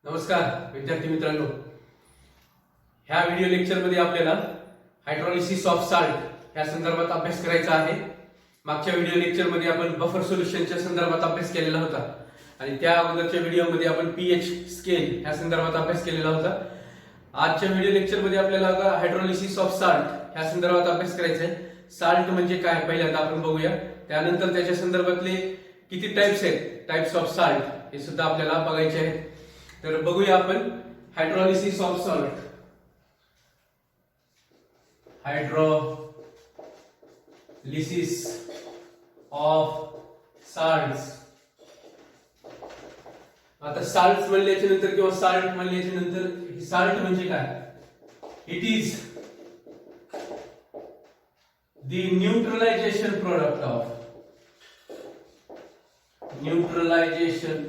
नमस्कार विद्यार्थी मित्रांनो, ह्या व्हिडिओ लेक्चरमध्ये आपल्याला हायड्रॉलिसिस ऑफ साल्ट या संदर्भात अभ्यास करायचा आहे. मागच्या व्हिडिओ लेक्चरमध्ये आपण बफर सोल्युशनच्या संदर्भात अभ्यास केलेला होता आणि त्या अगोदरच्या व्हिडिओमध्ये आपण पीएच स्केल या संदर्भात अभ्यास केलेला होता. आजच्या व्हिडिओ लेक्चरमध्ये आपल्याला हायड्रॉलिसिस ऑफ साल्ट या संदर्भात अभ्यास करायचा आहे. साल्ट म्हणजे काय पहिल्यांदा आपण बघूया, त्यानंतर त्याच्या संदर्भातले किती टाइप्स आहेत, टाइप्स ऑफ साल्ट हे सुद्धा आपल्याला बघायचे आहेत. तर बघूया आपण hydrolysis of salt. Hydrolysis of salts. आता साल्ट म्हणल्याच्या नंतर किंवा साल्ट म्हणल्याच्या नंतर साल्ट म्हणजे काय? It is the neutralisation product of neutralisation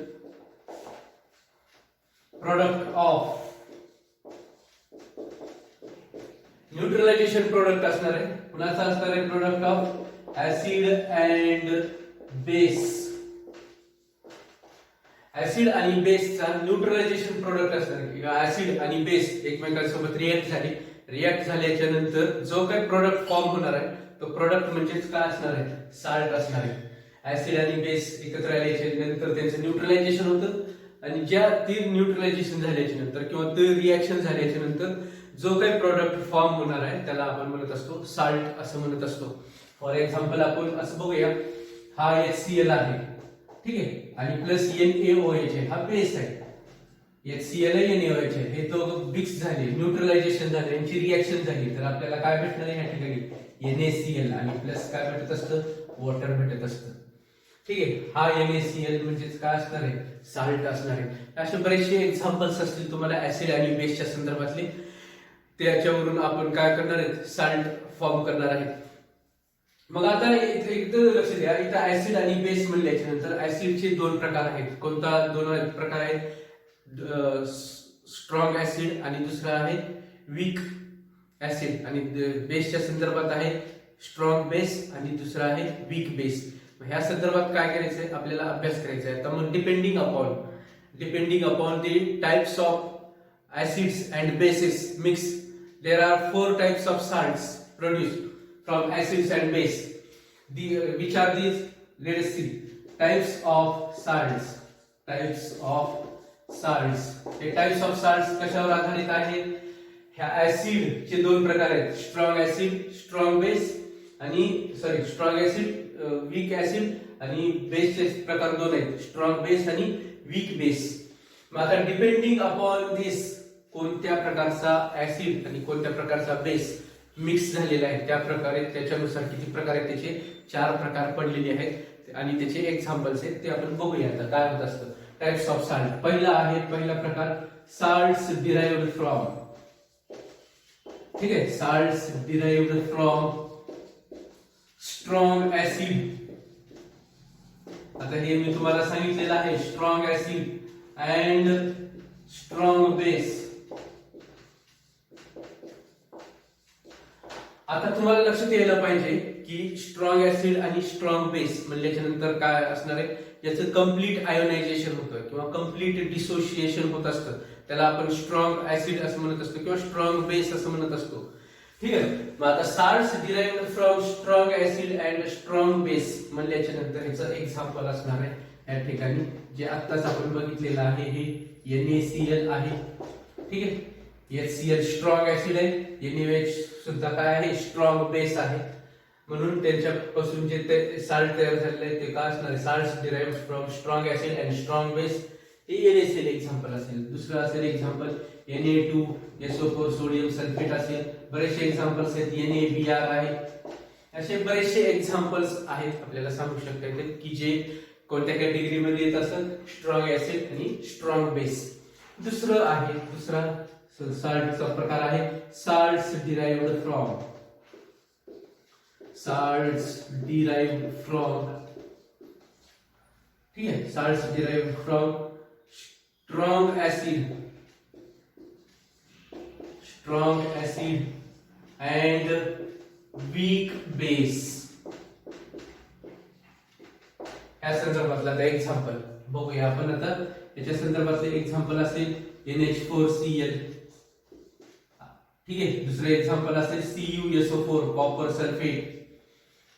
product असणार आहे. कुणाचा असणार आहे? Product of acid and base. Acid आणि बेसचा न्यूट्रलायझेशन प्रोडक्ट असणार आहे. किंवा ऍसिड आणि बेस एकमेकांसोबत रिएक्ट झाल्याच्या नंतर जो काही प्रोडक्ट फॉर्म होणार आहे तो प्रोडक्ट म्हणजेच काय असणार आहे? साल्ट असणार आहे. ऍसिड आणि बेस एकत्र आल्याच्या नंतर त्यांचं न्यूट्रलायझेशन होतं आणि ज्या ती न्यूट्रलायझेशन झाल्याच्या नंतर किंवा ते रिएक्शन झाल्याच्या नंतर जो काही प्रोडक्ट फॉर्म होणार आहे त्याला आपण म्हणत असतो साल्ट असं म्हणत असतो. फॉर एक्झाम्पल आपण असं बघूया, हा HCl आहे, ठीक आहे, आणि प्लस NaOH हा बेस आहे. HCl NaOH हे तो मिक्स झाले, न्यूट्रलायझेशन झाले, यांची रिएक्शन झाली तर आपल्याला काय भेटणार आहे या ठिकाणी? NaCl आणि प्लस काय भेटत असतं? वॉटर भेटत असतं. ठीक आहे, हा NaCl म्हणजेच काय असणार आहे? साल्ट असणार आहे. असे बरेचसे एक्झाम्पल्स असतील तुम्हाला ऍसिड आणि बेसच्या संदर्भातले, त्याच्यावरून आपण काय करणार आहे? साल्ट फॉर्म करणार आहे. मग आता एकदा लक्ष द्या, इथं ऍसिड आणि बेस म्हणल्याच्या नंतर ऍसिडचे दोन प्रकार आहेत. कोणता दोन प्रकार आहेत? स्ट्रॉंग ऍसिड आणि दुसरा आहे वीक ऍसिड. आणि बेसच्या संदर्भात आहे स्ट्रॉंग बेस आणि दुसरा आहे वीक बेस. ह्या संदर्भात काय करायचंय? आपल्याला अभ्यास करायचा आहे. तर मग depending upon the types of acids and bases mix, there are 4 types of salts produced from acids and base. Which are these? Let us see. Types of salts. हे types of salts कशावर आधारित आहेत? ह्या acid चे दोन प्रकार आहेत, strong acid, strong base आणि स्ट्रॉंग ऍसिड, वीक ऍसिड, आणि बेसचे प्रकार दोन आहेत, स्ट्रॉंग बेस आणि वीक बेस. मग आता डिपेंडिंग अपॉन दिस, कोणत्या प्रकारचा ऍसिड आणि कोणत्या प्रकारचा बेस मिक्स झालेला आहे त्या प्रकारे, त्याच्यानुसार किती प्रकार आहेत त्याचे 4 प्रकार पडलेले आहेत आणि त्याचे एक्झाम्पल्स आहेत ते आपण बघूया. आता काय होत असतं टाइप्स ऑफ साल्ट. पहिला प्रकार साल्ट्स डिराइव्ड फ्रॉम. ठीक आहे, salts derived from strong acid. आता हे मी तुम्हाला सांगितलेलं आहे, strong acid and strong base. आता तुम्हाला लक्षात यायला पाहिजे की स्ट्रॉंग ऍसिड आणि स्ट्रॉंग बेस म्हणल्याच्या नंतर काय असणार आहे? याचं कम्प्लीट आयोनायझेशन होतं किंवा कम्प्लीट डिसोसिएशन होत असतं. त्याला आपण स्ट्रॉंग ऍसिड असं म्हणत असतो किंवा स्ट्रॉंग बेस असं म्हणत असतो. ठीक आहे, मग आता salts derived from strong acid and strong base म्हणल्याच्या नंतर ह्याचं एक्झाम्पल असणार आहे या ठिकाणी जे आत्ताच आपण बघितलेलं आहे. हे NaCl आहे. ठीक आहे, HCl स्ट्रॉंग ऍसिड आहे, NaOH सुद्धा काय आहे? स्ट्रॉंग बेस आहे. म्हणून त्यांच्यापासून जे साल्ट तयार झालेले आहे ते काय असणार आहे? Salts derived from strong acid and strong base. हे NaCl एक्झाम्पल असेल. दुसरं असेल एक्झाम्पल Na2SO4 सोडियम सल्फेट असेल. बरेचसे एक्झाम्पल्स आहेत, NaBr आहे. असे बरेचसे एक्झाम्पल्स आहेत आपल्याला सांगू शकता येतील की जे कोणत्या कॅटेगरीमध्ये येत असतात? स्ट्रॉंग ऍसिड आणि स्ट्रॉंग बेस. दुसरा साल्टचा प्रकार आहे साल्ट्स डिराइव्ड फ्रॉम. ठीक आहे, salts derived from strong acid and weak base. या संदर्भातला एक्झाम्पल बघूया आपण आता. याच्या संदर्भातले एक्झाम्पल असेल NH4Cl, ठीक आहे. दुसरं एक्झाम्पल असेल CuSO4 कॉपर सल्फेट.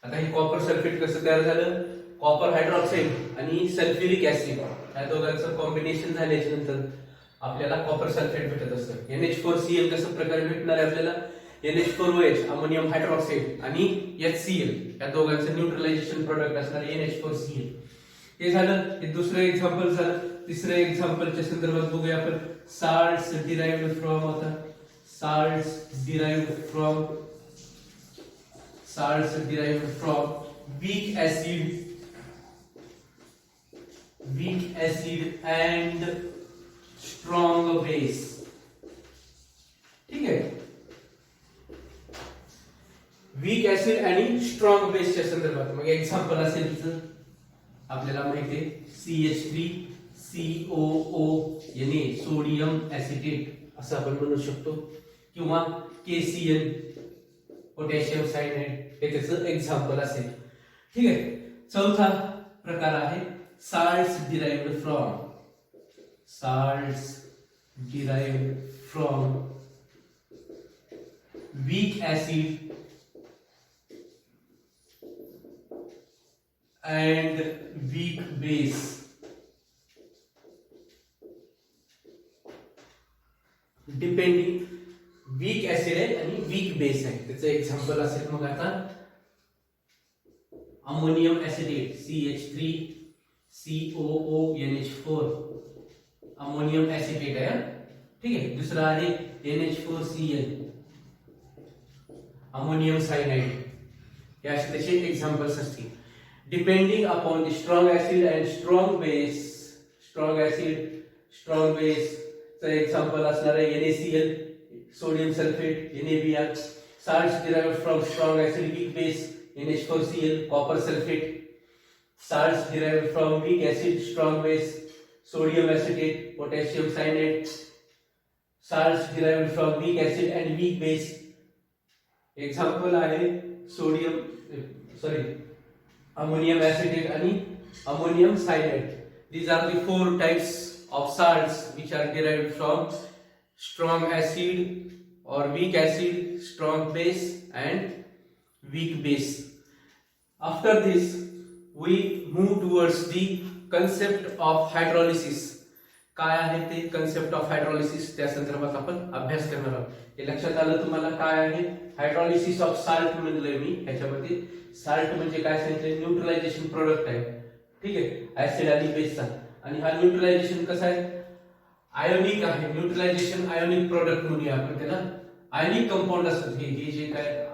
आता हे कॉपर सल्फेट कसं तयार झालं, कॉपर हायड्रॉक्साईड आणि सल्फ्युरिक ऍसिड या दोघांचं कॉम्बिनेशन झाल्याच्या नंतर आपल्याला कॉपर सल्फेट भेटत असतं. NH4Cl कसं प्रकारे भेटणार आहे आपल्याला, NH4OH अमोनियम हायड्रॉक्साईड आणि HCl या दोघांचं न्यूट्रलायझेशन प्रोडक्ट असणार NH4Cl. हे झालं, हे दुसरं एक्झाम्पल झालं. तिसरं एक्झाम्पलच्या संदर्भात बघूया आपण साल्ट्स डिराइव्ड फ्रॉम, आता salts derived from weak acid and strong base. ठीक आहे. वीक ऍसिड आणि स्ट्रॉंग बेसच्या संदर्भात मग एक्झाम्पल असेल तिचं आपल्याला माहिती आहे CH3COO सोडियम ऍसिटेट असं आपण म्हणू शकतो, किंवा KCl पोटॅशियम सायनाइड हे त्याचं एक्झाम्पल असेल. ठीक आहे. चौथा प्रकार आहे salts derived from weak acid and weak base. Depending weak acid आहे आणि वीक बेस आहे, त्याचं एक्झाम्पल असेल मग आता ammonium acetate CH3COONH4 ammonium acetate आहे. ठीक आहे. दुसरा आहे NH4Cl अमोनियम सायनाइड. हे असे त्याचे एक्झाम्पल्स असतील. Depending upon the strong acid and strong base. Strong acid strong base चं एक्झाम्पल असणार आहे NaCl sodium sulphate NaBr. salts derived from strong acid weak base NH4Cl copper sulfate. salts derived from weak acid strong base sodium acetate potassium cyanide. salts derived from weak acid and weak base example आहे ammonium acetate आणि ammonium cyanide. These are the 4 types of salts which are derived from strong acid or weak acid, strong base and weak base. After this we move towards the concept of hydrolysis. काय आहे ते concept of hydrolysis, त्या संदर्भात आपण अभ्यास करणार आहोत. हे लक्षात आलं तुम्हाला काय आहे हायड्रॉलिसिस ऑफ साल्ट म्हणलंय मी. ह्याच्यामध्ये साल्ट म्हणजे काय सांगितलं, न्यूट्रलायझेशन प्रोडक्ट आहे. ठीक आहे. ऍसिड आणि बेसचा. आणि हा न्यूट्रलायझेशन कसा आहे, आयोनिक आहे. न्यूट्रलायझेशन आयोनिक प्रोडक्ट म्हणूया आपण त्याला. आयोनिक कंपाऊंड असतात हे जे काय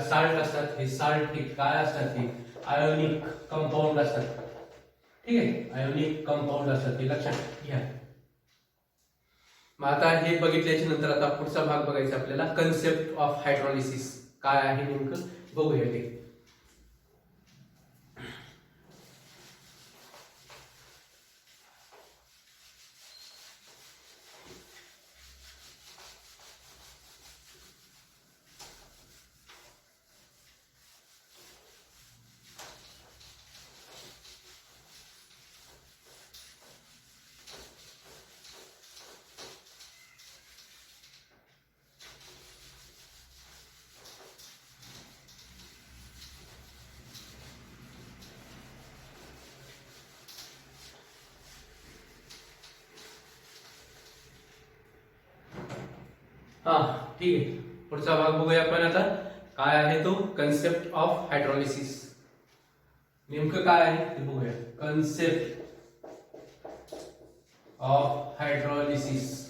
साल्ट असतात, हे साल्ट हे काय असतात, हे आयोनिक कंपाऊंड असतात. ठीक आहे. आयोनिक कंपाऊंड असतात, हे लक्षात घ्या. मग आता हे बघितल्याच्या नंतर आता पुढचा भाग बघायचा आपल्याला, कन्सेप्ट ऑफ हायड्रॉलिसिस काय आहे नेमकं बघूया ते. हा ठीक आहे. पुढचा भाग बघूया आपण आता. काय आहे तो कन्सेप्ट ऑफ हायड्रॉलिसिस. नेमकं काय आहे ते बघूया. Concept of hydrolysis.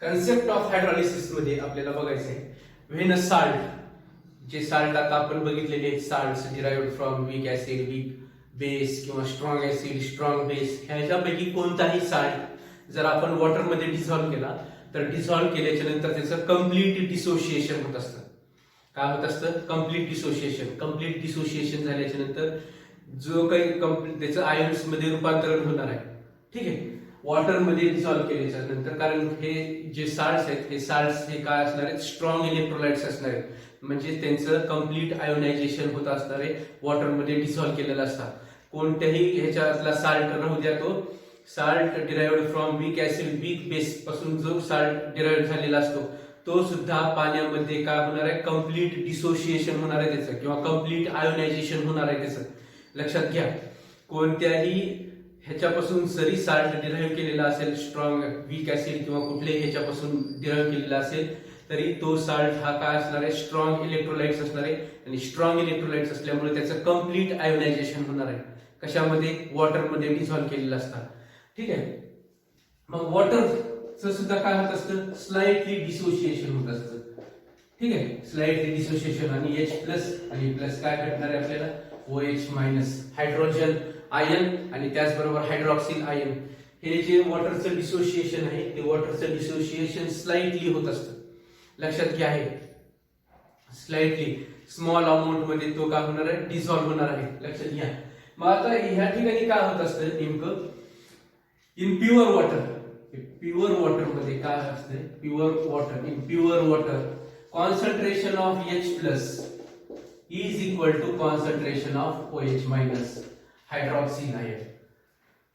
Concept of hydrolysis मध्ये आपल्याला बघायचं आहे व्हेन अ साल्ट, जे साल्ट आता आपण बघितलेले salts derived from weak acid weak base किंवा स्ट्रॉंग ऍसिड स्ट्रॉंग बेस, ह्याच्यापैकी कोणताही साल्ट जर आपण वॉटर मध्ये डिझॉल्व्ह केला तर डिझॉल्व्ह केल्याच्या नंतर त्याचं कम्प्लीट डिसोसिएशन होत असतं. काय होत असतं, कम्प्लीट डिसोसिएशन. कम्प्लीट डिसोसिएशन झाल्याच्या नंतर जो काही त्याचं आयन्स मध्ये रूपांतरण होणार आहे. ठीक आहे. वॉटर मध्ये डिझॉल्व्ह केल्याच्या नंतर, कारण हे जे साल्ट्स आहेत हे साल्ट्स हे काय असणार आहेत, स्ट्रॉंग इलेक्ट्रोलाइट्स असणार आहेत. म्हणजे त्यांचं कम्प्लीट आयोनायझेशन होत असणार आहे, वॉटरमध्ये डिसॉल्व्ह केलेलं असतात. कोणत्याही ह्याच्यातला साल्ट राहू द्या, तो salt derived from weak acid, weak base पासून जो साल्ट डिराइव्ड झालेला असतो तो सुद्धा पाण्यामध्ये काय होणार आहे, कम्प्लीट डिसोसिएशन होणार आहे त्याचं, किंवा कम्प्लीट आयोनायझेशन होणार आहे त्याचं. लक्षात घ्या, कोणत्याही ह्याच्यापासून जरी साल्ट डिराइव्ह केलेला असेल, स्ट्रॉंग वीक ऍसिड किंवा कुठल्याही ह्याच्यापासून डिराइव्ह केलेला असेल, तरी तो साल्ट हा काय असणार आहे, स्ट्रॉंग इलेक्ट्रोलाइट्स असणार आहे. आणि स्ट्रॉंग इलेक्ट्रोलाइट्स असल्यामुळे त्याचं कम्प्लीट आयोनायझेशन होणार आहे. कशामध्ये? वॉटरमध्ये डिसॉल्व्ह केलेलं असतात. ठीक आहे. मग वॉटरचं सुद्धा काय होत असतं, स्लाइटली डिसोसिएशन होत असतं. ठीक आहे, स्लाइटली डिसोसिएशन. आणि H+ आणि प्लस काय भेटणार आहे आपल्याला, OH- हायड्रोजन आयन आणि त्याचबरोबर हायड्रॉक्सिल आयन. हे जे वॉटरचं डिसोसिएशन आहे ते वॉटरचं डिसोसिएशन स्लाइटली होत असतं. लक्षात घ्या, आहे स्लाइटली स्मॉल अमाऊंट मध्ये तो काय होणार आहे, डिसॉल्व्ह होणार आहे. लक्षात घ्या. मग आता ह्या ठिकाणी काय होत असतं नेमकं, in pure water, pure water मध्ये काय असते, pure water, in pure water concentration of H+ is equal to concentration of OH- hydroxyl ion.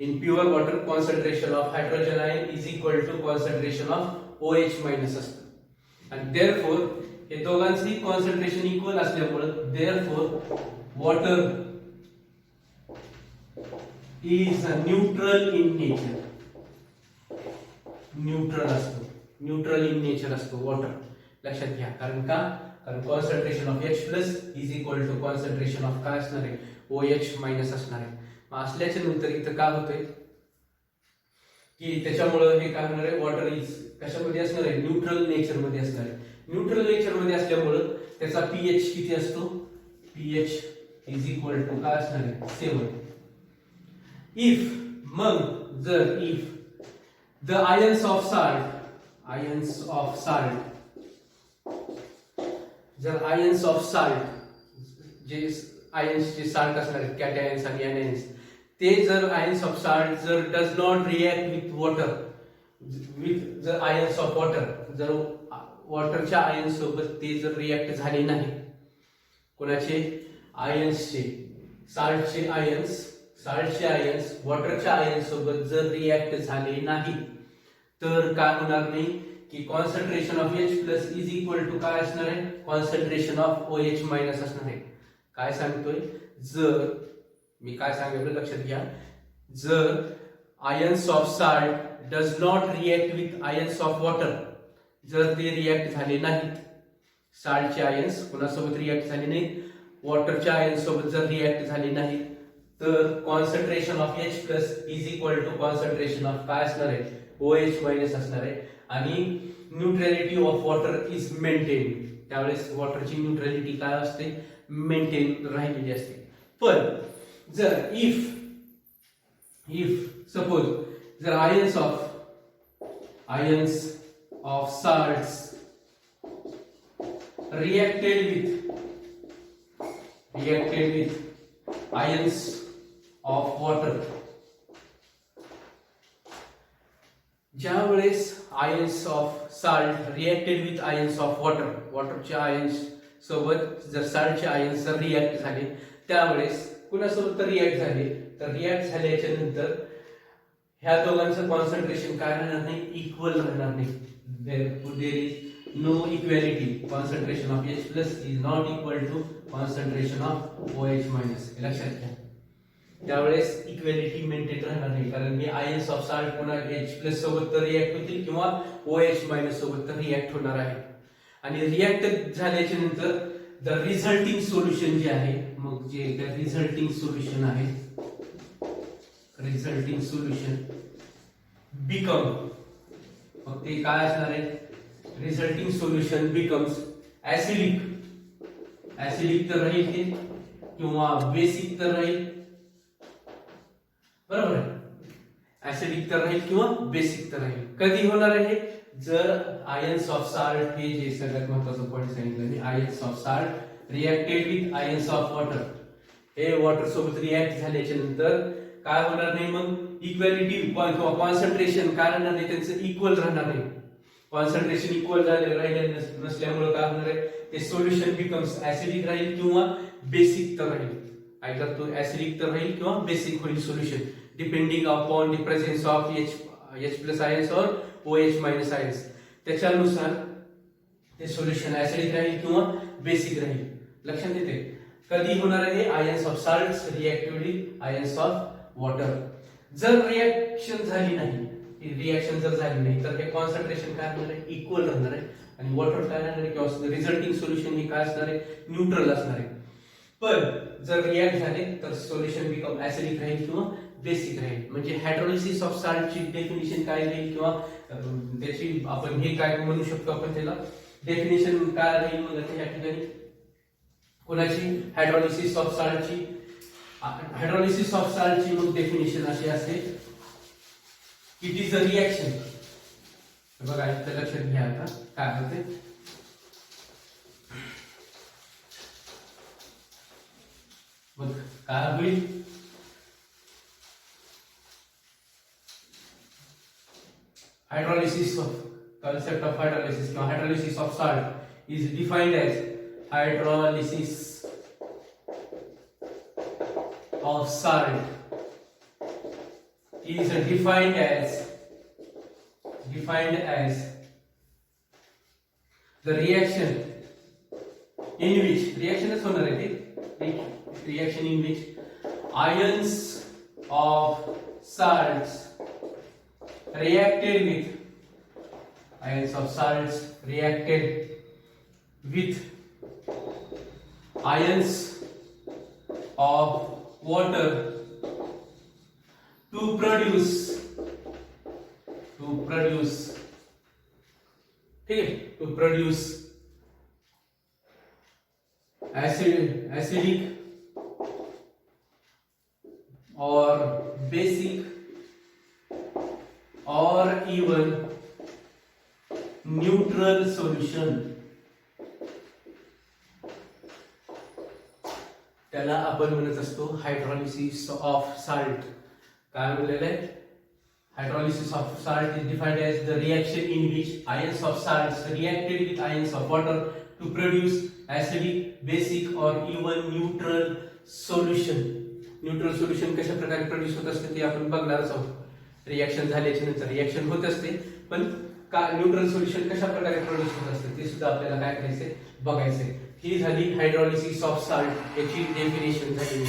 In pure water concentration of hydrogen ion is equal to concentration of OH- असतं. आणि therefore हे दोघांची concentration equal असल्यामुळे therefore water is neutral in nature. Neutral असतो, neutral in nature असतो water. लक्षात घ्या, कारण का, कारण concentration of H+ is equal to concentration of काय असणार आहे, OH- असणार आहे. मग असल्याच्या नंतर इथं काय होतंय की त्याच्यामुळे हे काय होणार आहे, वॉटर इज कशामध्ये असणार आहे, न्यूट्रल नेचर मध्ये असणार आहे. न्यूट्रल नेचर मध्ये असल्यामुळे त्याचा pH किती असतो, pH इज इक्वल टू काय असणार आहे, 7. इफ, मग जर if the ions of salt, जर आयन्स ऑफ साल्ट, जे आयन्स जे साल्ट असणार आहेत, कॅटायन्स आणि एनायन्स, ते जर आयन्स ऑफ साल्ट जर does not react with water, with the ions of water, जर वॉटरच्या आयन्स सोबत ते जर रिएक्ट झाले नाही, कोणाचे, आयन्सचे, साल्टचे आयन्स वॉटरच्या आयन्स सोबत जर रिएक्ट झाले नाही, तर काय होणार नाही की concentration of H+ is equal to काय असणार आहे, कॉन्सन्ट्रेशन ऑफ OH- असणार आहे. काय सांगतोय, जर मी काय सांगितलं लक्षात घ्या, जर ions of salt does not react with ions of water, जर ते रिएक्ट झाले नाहीत, साल्टचे आयन्स कोणासोबत रिएक्ट झाले नाहीत, वॉटरच्या आयन्स सोबत जर रिएक्ट झाले नाहीत, तर concentration of H+ is equal to concentration of काय असणार आहे, OH- असणार आहे. आणि neutrality of water is maintain. त्यावेळेस वॉटरची न्यूट्रॅलिटी काय असते, मेंटेन राहिलेली असते. पण जर इफ सपोज जर ions of salts reacted with ions of water, ज्या वेळेस ions of salt reacted with ions of water, वॉटरच्या आयन्स सोबत जर साल्टचे आयन्स जर रिएक्ट झाले, त्यावेळेस कुणासोबत तर रिएक्ट झाले, तर रिएक्ट झाल्याच्या नंतर ह्या दोघांचं कॉन्सन्ट्रेशन काय राहणार नाही, इक्वल राहणार नाही. There is no equality. Concentration of H+ is not equal to concentration of OH-. लक्षात घ्या, त्यावेळेस इक्वॅलिटी मेंटेन राहणार नाही, कारण मी आयन्स ऑफ साल्ट पुन्हा H+ सोबत तर रिएक्ट होतील किंवा OH- सोबत तर रिएक्ट होणार आहे. आणि रिएक्ट झाल्याच्या नंतर द रिझल्टिंग सोल्युशन जे आहे, मग जे रिझल्टिंग सोल्युशन आहे, रिझल्टिंग सोल्युशन बिकम, मग ते काय असणार आहे, रिझल्टिंग सोल्युशन बिकम्स ऍसिडिक तर राहील ते किंवा बेसिक तर राहील, बरोबर आहे, ऍसिडिक तर राहील किंवा बेसिक तर राहील. कधी होणार आहे, जर आयन्स ऑफ साल्ट, हे जे सगळ्यात महत्त्वाचं पॉईंट सांगितलं मी, ions of salt reacted with ions of water, हे वॉटर सोबत रिएक्ट झाल्याच्या नंतर काय होणार नाही, मग इक्वॅलिटी किंवा कॉन्सन्ट्रेशन काय राहणार नाही, त्यांचं इक्वल राहणार नाही. कॉन्सन्ट्रेशन इक्वल राहिले नसल्यामुळे काय होणार आहे, ते सोल्युशन बिकम्स ऍसिडिक राहील किंवा बेसिक तर राहील. आयदर तो ऍसिडिक तर राहील किंवा बेसिक होईल solution, depending upon the presence of H plus ions और OH मायनस आयन्स. त्याच्यानुसार ते सोल्युशन ऍसिडिक राहील किंवा बेसिक राहील. लक्षात येते. कधी होणार आहे ions of salts reactively ions of water. जर रिएक्शन झाली नाही, रिएक्शन जर झाली नाही तर हे कॉन्सन्ट्रेशन काय होणार आहे, इक्वल राहणार आहे आणि वॉटर काय राहणार आहे किंवा रिझल्टिंग सोल्युशन हे काय असणार आहे, न्यूट्रल असणार आहे. पण जर रिएक्ट झाले तर सोल्युशन बिकम ऍसिडिक राहील किंवा बेसिक राहील. म्हणजे हायड्रोलिसिस ऑफ साल्टची डेफिनेशन काय राहील किंवा त्याची आपण हे काय म्हणू शकतो, आपण त्याला डेफिनेशन काय राहील मग या ठिकाणी कोणाची, हायड्रोलिसिस ऑफ साल्टची. हायड्रोलिसिस ऑफ साल्टची मग डेफिनेशन अशी असेल, इट इज अ रिएक्शन. बघा इथं लक्षात घ्या आता काय होते. मग काय होईल, hydrolysis of concept of hydrolysis किंवा hydrolysis of salt is defined as hydrolysis of salt is defined as the reaction in which reaction is होणार आहे ते reaction in which ions of salts reacted with ions of water to produce acidic or basic or even neutral solution. त्याला आपण म्हणत असतो hydrolysis of salt. काय म्हणलेलं आहे, hydrolysis of salt is defined as the reaction in which ions of salts reacted with ions of water to produce acidic, basic और even neutral solution. Neutral solution कशा प्रकारे प्रोड्यूस होत असते ते आपण बघणारच आहोत. रिएक्शन झाल्याच्या नंतर रिएक्शन होत असते, पण का न्यूट्रल सोल्युशन कशा प्रकारे प्रोड्यूस होत असते ते सुद्धा आपल्याला काय करायचंय, बघायचंय. ही झाली हायड्रोलिसिस ऑफ साल्ट, याची डेफिनेशन झाली.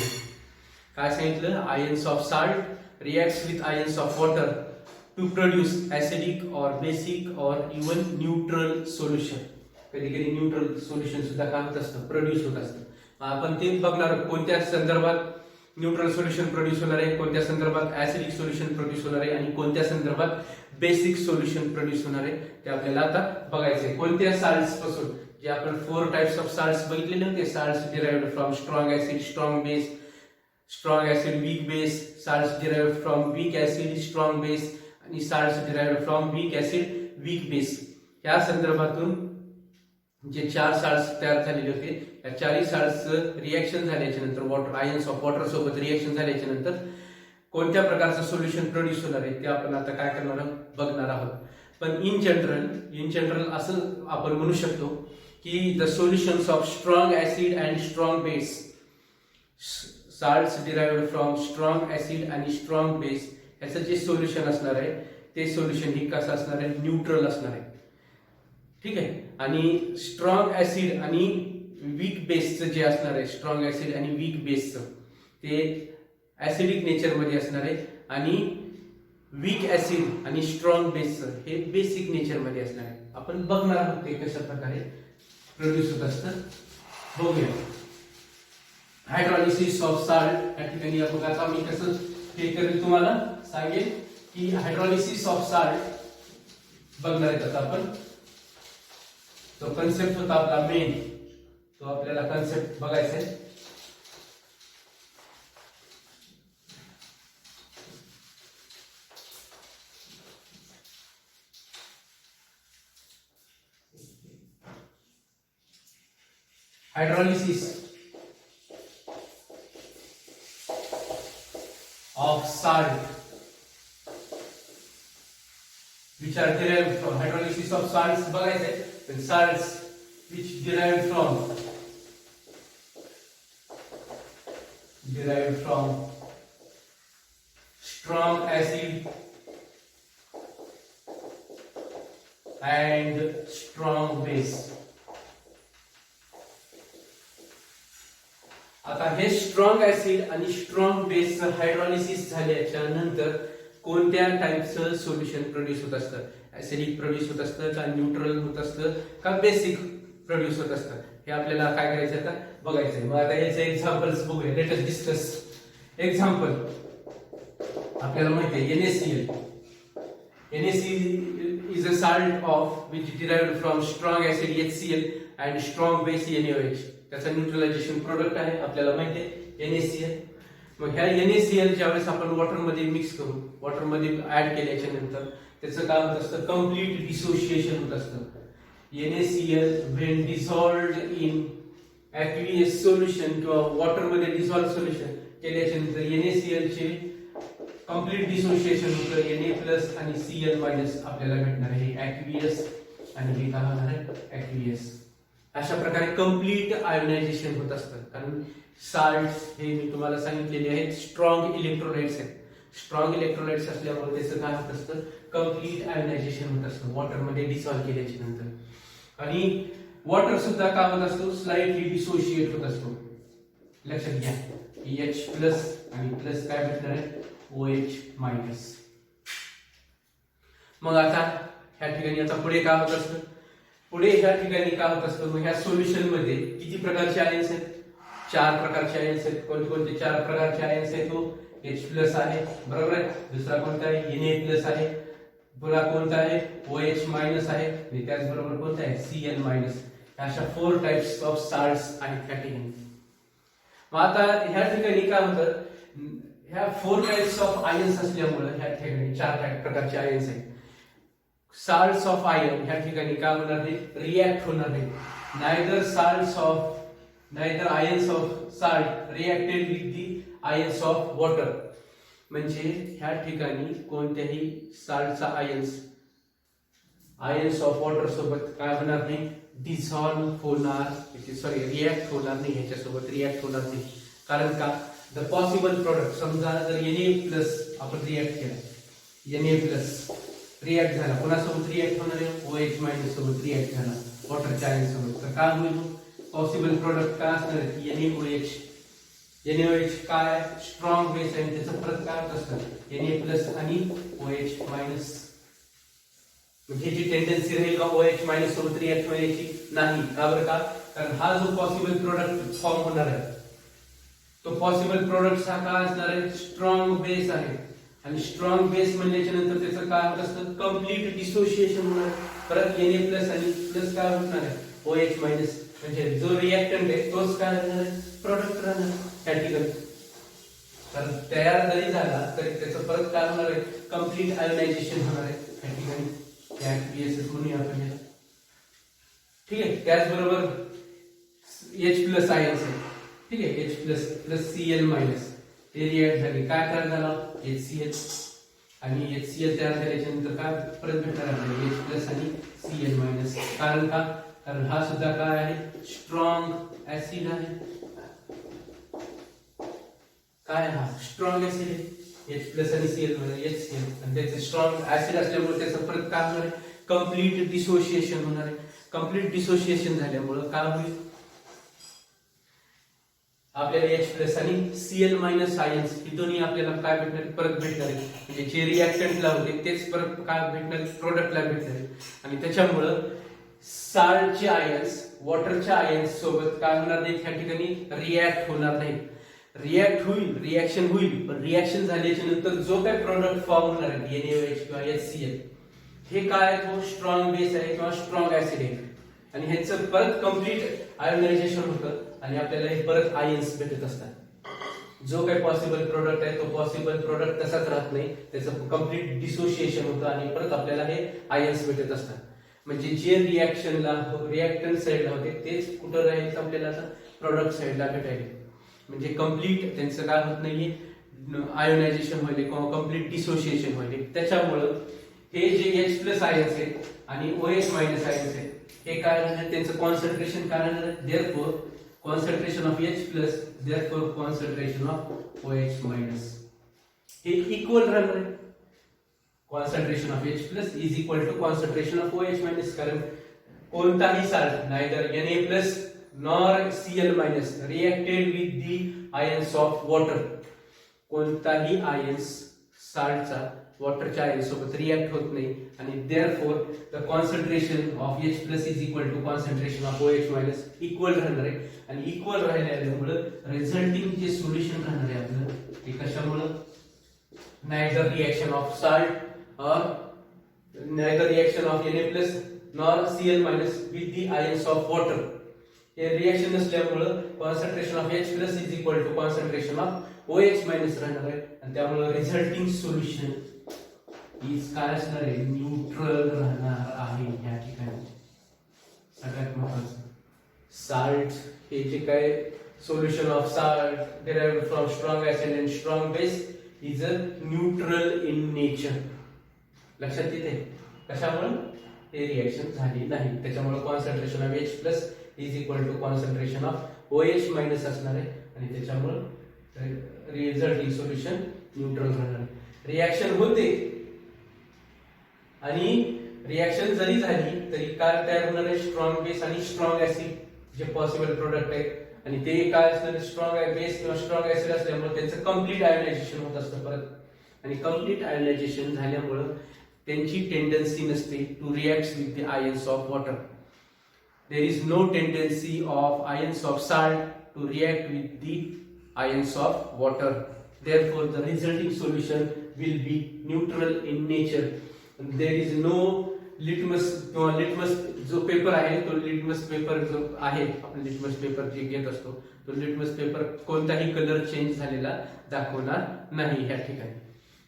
काय सांगितलं, ions of salt reacts with ions of water to produce acidic or basic और इवन न्यूट्रल सोल्युशन. कधी कधी न्यूट्रल सोल्युशन सुद्धा काय होत असतं, प्रोड्यूस होत असतं. आपण ते बघणार कोणत्या संदर्भात न्यूट्रल सोल्युशन प्रोड्यूस होणार आहे, कोणत्या संदर्भात ऍसिडिक सोल्युशन प्रोड्यूस होणार आहे आणि कोणत्या संदर्भात बेसिक सोल्युशन प्रोड्यूस होणार आहे ते आपल्याला आता बघायचंय. कोणत्या साल्ट्स पासून, जे आपण 4 टाइप्स ऑफ साल्ट्स बघितलेले होते, salts derived from strong acid, strong base, strong acid, weak base, salts derived from weak acid, strong base आणि salts derived from weak acid, weak base. या संदर्भातून जे 4 साल्ट्स तयार झालेले होते, या 4 साल्ट्सचं रिएक्शन झाल्याच्या नंतर वॉटर, आयन्स ऑफ वॉटर सोबत रिएक्शन झाल्याच्या नंतर कोणत्या प्रकारचं सोल्युशन प्रोड्यूस होणार आहे ते आपण आता काय करणार आहोत, बघणार आहोत. पण इन जनरल असं आपण म्हणू शकतो की the solutions of strong acid and strong base, salts derived from strong acid आणि स्ट्रॉंग बेस, याचं जे सोल्युशन असणार आहे ते सोल्युशन हे कसं असणार आहे, न्यूट्रल असणार आहे. ठीक आहे. आणि स्ट्रॉंग ऍसिड आणि वीक बेसचं जे असणार आहे, स्ट्रॉंग ऍसिड आणि वीक बेसचं ते ऍसिडिक नेचर मध्ये असणार आहे आणि वीक ऍसिड आणि स्ट्रॉंग बेसचं हे बेसिक नेचर मध्ये असणार आहे. आपण बघणार आहोत ते कशा प्रकारे प्रोड्यूस होत असतं, बघूया. हायड्रोलिसिस ऑफ साल्ट या ठिकाणी आपण आता मी कसं हे करेल तुम्हाला सांगेल की हायड्रोलिसिस ऑफ साल्ट बघणार आहेत आता आपण. तो कन्सेप्ट होता आपला मेन, तो आपल्याला कन्सेप्ट बघायचा आहे. hydrolysis of salt which are derived from hydrolysis of salts बघायचे. salts which derived from strong acid and strong base. आता हे स्ट्रॉंग ऍसिड आणि स्ट्रॉंग बेसचं हायड्रॉलिसिस झाल्याच्या नंतर कोणत्या टाइपचं सोल्युशन प्रोड्यूस होत असतं? ऍसिडिक प्रोड्यूस होत असतं का न्यूट्रल होत असतं का बेसिक प्रोड्यूस होत असतं? हे आपल्याला काय करायचं आता बघायचंय. मग आता याचे एक्झाम्पल्स बघूया. Let us discuss. एक्झाम्पल आपल्याला माहिती आहे NaCl. NaCl is a salt of which derived from strong acid HCl and strong base NaOH. त्याचा न्यूट्रलायझेशन प्रोडक्ट आहे आपल्याला माहिती आहे NaCl. मग ह्या NaCl ज्यावेळेस आपण वॉटर मध्ये मिक्स करू, वॉटर मध्ये ऍड केल्याच्या नंतर त्याचं काय होत असतं? कम्प्लीट डिसोसिएशन होत असतं. NaCl when dissolved in aqueous solution किंवा वॉटर मध्ये डिसॉल्व सोल्युशन केल्याच्या नंतर NaCl चे कम्प्लीट डिसोसिएशन होतं. Na+ आणि Cl- आपल्याला भेटणार आहे aqueous आणि हे काय होणार आहे aqueous. अशा प्रकारे कम्प्लीट आयोनायझेशन होत असतं. कारण साल्ट्स हे मी तुम्हाला सांगितलेले आहेत स्ट्रॉंग इलेक्ट्रोलाइट्स आहेत. स्ट्रॉंग इलेक्ट्रोलाइट्स असल्यामुळे त्याचं काय होत असतं? कम्प्लीट आयोनायझेशन होत असतं वॉटर मध्ये डिसॉल्व केल्याच्या नंतर. आणि वॉटर सुद्धा काय होत असतो? स्लाइटली डिसोशिएट होत असतो. लक्षात घ्या H+ आणि प्लस काय भेटणार आहे? OH-. मग आता ह्या ठिकाणी आता पुढे काय होत असतं? पुढे ह्या ठिकाणी काय होत असतं? मग ह्या सोल्युशन मध्ये किती प्रकारचे आयन्स आहेत? 4 प्रकारचे आयन्स आहेत. कोणते 4 प्रकारचे आयन्स आहेत? तो H+ आहे, बरोबर आहे. दुसरा कोणता आहे? Na+ आहे. पुन्हा कोणता आहे? OH- आहे. आणि त्याचबरोबर कोणता आहे? Cl-. अशा 4 टाइप्स ऑफ साल्ट्स आहेत ह्या ठिकाणी. मग आता ह्या ठिकाणी काय होतं? ह्या 4 टाइप्स ऑफ आयन्स असल्यामुळे ह्या ठिकाणी 4 प्रकारचे आयन्स आहेत. साल्ट्स ऑफ आयन ह्या ठिकाणी काय होणार नाही? रिॲक्ट होणार नाही. Neither ions of salt reacted with the ions of water. म्हणजे ह्या ठिकाणी कोणत्याही साल्टचा आयन्स ऑफ वॉटर सोबत काय होणार नाही? डिसॉल्व होणार, रिॲक्ट होणार नाही, ह्याच्यासोबत रिॲक्ट होणार नाही. कारण का? द पॉसिबल प्रोडक्ट, समजा जर Na+ आपण रिॲक्ट केला, Na+ रिॲक्ट झाला, कोणासोबत रिॲक्ट होणार आहे? OH- सोबत रिॲक्ट झाला वॉटरच्या आयन सोबत. तर काय होईल? पॉसिबल प्रोडक्ट काय असणार आहे? NaOH काय? स्ट्रॉंग बेस आहे. त्याचं परत काय होत असतं? Na+ आणि OH-. म्हणजे जी टेंडन्सी राहील का OH- सोबत रिॲक्ट होण्याची नाही. का बरं का? कारण हा जो पॉसिबल प्रोडक्ट फॉर्म होणार आहे तो पॉसिबल प्रोडक्ट हा काय असणार आहे? स्ट्रॉंग बेस आहे. आणि स्ट्रॉंग बेस म्हणल्याच्या नंतर त्याचं काय होत असतं? कम्प्लीट डिसोसिएशन होणार. परत Na+ आणि प्लस काय होणार आहे? OH-. म्हणजे जो रिॲक्टंट आहे तोच काय राहणार आहे? प्रोडक्ट राहणार त्या ठिकाणी. तर तयार जरी झाला तरी त्याचं परत काय होणार आहे? कम्प्लीट आयोनायझेशन होणार आहे त्या ठिकाणी. aqueous म्हणूया आपण याला. ठीक आहे. त्याचबरोबर H+ आयन्स आहे. ठीक आहे. H+ Cl- ते रिॲक्ट झाले, काय तयार झाला? HCl. आणि HCl तयार झाल्याच्या नंतर काय परत भेटणार आपल्याला? H+ आणि Cl-. कारण का? कारण हा सुद्धा काय आहे? स्ट्रॉंग ऍसिड आहे. काय हा? स्ट्रॉंग ऍसिड आहे. H+ आणि Cl HCl. आणि त्याचे स्ट्रॉंग ऍसिड असल्यामुळे त्याचं परत काय होणार आहे? कम्प्लीट डिसोसिएशन होणार आहे. कम्प्लीट डिसोसिएशन झाल्यामुळे काय होईल? आपल्याला H+ आणि Cl- आयन्स ही दोन्ही आपल्याला काय भेटणार? परत भेटणार आहे. म्हणजे जे रिॲक्टंटला होते तेच परत काय भेटणार? प्रोडक्टला भेटणार आहे. आणि त्याच्यामुळं साल्टचे आयन्स वॉटरच्या आयन्स सोबत काय होणार नाही? त्या ठिकाणी रिॲक्ट होणार नाही. रिॲक्ट होईल, रिॲक्शन होईल, पण रिॲक्शन झाल्याच्या नंतर जो काही प्रोडक्ट फॉर्म होणार आहे NaOH किंवा HCl हे काय? तो स्ट्रॉंग बेस आहे किंवा स्ट्रॉंग ऍसिड आहे. आणि ह्याचं परत कम्प्लीट आयोनायझेशन होतं आणि आपल्याला हे परत आयन्स भेटत असतात. जो काही पॉसिबल प्रोडक्ट आहे तो पॉसिबल प्रोडक्ट तसाच राहत नाही, त्याचं कम्प्लीट डिसोसिएशन होतं आणि परत आपल्याला हे आयन्स भेटत असतात. म्हणजे जे रिॲक्टंट साईडला होते तेच कुठं राहील? आपल्याला आता प्रोडक्ट साईडला भेटायला. म्हणजे कम्प्लीट त्यांचं काय होत नाहीये? आयोनायझेशन व्हायले किंवा कम्प्लीट डिसोसिएशन व्हायले. त्याच्यामुळं हे जे H+ आयन्स आहेत आणि OH- आयन्स आहेत हे काय राहणार, त्यांचं कॉन्सन्ट्रेशन काय राहणार, therefore concentration of H plus therefore concentration of OH minus हे इक्वल राहणार आहे. Concentration of H plus is equal to concentration of OH minus, कारण कोणताही साल्ट neither Na plus nor Cl minus reacted with the ions of water, कोणताही ions साल्टचा वॉटरच्या ion सोबत रिएक्ट होत नाही आणि therefore the concentration of H plus is equal to concentration of OH minus equal राहणार आहे. आणि इक्वल राहिल्यामुळे रिझल्टिंग जे सोल्युशन राहणार आहे आपलं ते कशामुळे, neither reaction of salt or neither reaction of Na plus nor Cl minus with the ions of water, हे रिएक्शन नसल्यामुळे concentration of H plus is equal to concentration of OH minus राहणार आहे. आणि त्यामुळे रिझल्टिंग सोल्युशन इज काय असणार आहे, neutral राहणार आहे. या ठिकाणी सगळ्यात महत्त्वाचं साल्ट हे जे काय solution of salt derived from strong acid and strong base is a neutral in nature. लक्षात येते कशामुळे हे रिएक्शन झाली नाही, त्याच्यामुळे concentration of H plus is equal to concentration of OH minus असणार आहे आणि त्याच्यामुळे रिझल्टिंग सोल्युशन न्यूट्रल राहणार आहे. रिएक्शन होते आणि रिएक्शन जरी झाली तरी काय तयार होणार आहे, स्ट्रॉंग बेस आणि स्ट्रॉंग ऍसिड जे पॉसिबल प्रोडक्ट आहेत आणि ते काय असणार, स्ट्रॉंग बेस किंवा स्ट्रॉंग ऍसिड असल्यामुळे त्यांचं कम्प्लीट आयोनायझेशन होत असतं परत. आणि कम्प्लीट आयोनायझेशन झाल्यामुळे त्यांची टेंडन्सी नसते to react with the ions of water. There is no tendency of ions of salt to react with the ions of water. Therefore, the resulting solution will be neutral in nature. There is no litmus जो paper आहे तो litmus paper जो आहे आपण litmus paper जे घेत असतो तो लिटमस पेपर कोणताही कलर चेंज झालेला दाखवणार नाही या ठिकाणी.